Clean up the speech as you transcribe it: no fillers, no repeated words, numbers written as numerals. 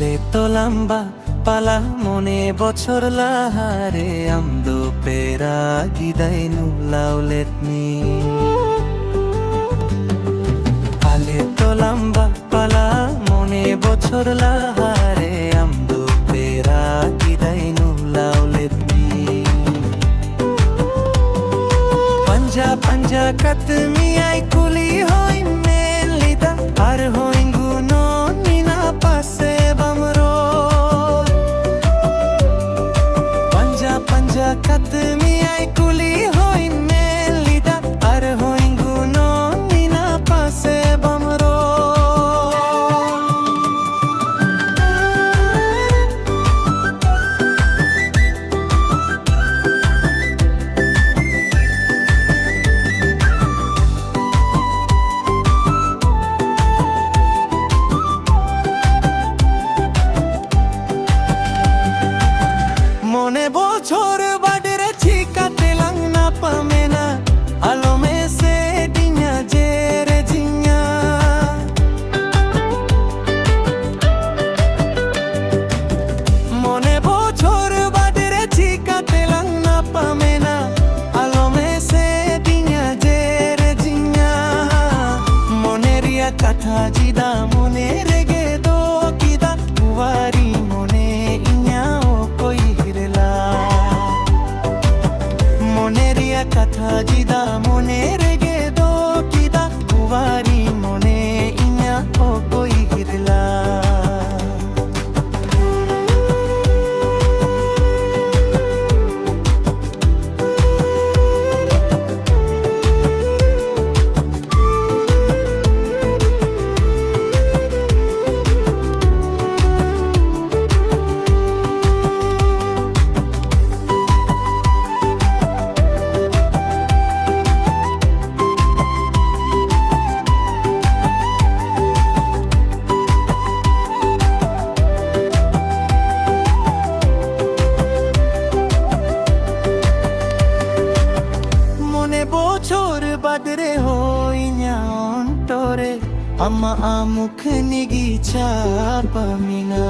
Ale to lamba pala mone bochor lahare amdo pera gidainu laulet ni Ale to lamba pala mone bochor lahare amdo pera gidainu laulet ni Panja panja katmi ai kuli hoi melida ar hoingu no nina pase bamro Panja panja katmi ai kuli hoi melida ar hoingu no nina pase bamro মনে বছর বাডরে ঠিকাতে lung না পামেনা আলমে সে ডিঙা জেরে জিঙা মনে বছর বাডরে ঠিকাতে lung না পামেনা আলমে সে ডিঙা জেরে জিঙা মনেরিয়া কাঠা জিদা মনে রেগে দো কিদা বুয়ারি মনে ইঞাও কই Moneria katha jida mone rege do kida kuwari mone inya o koi hirla বছর বাদরে হইয়া অন্তরে আমা আমুখ নিগিছা পামিনা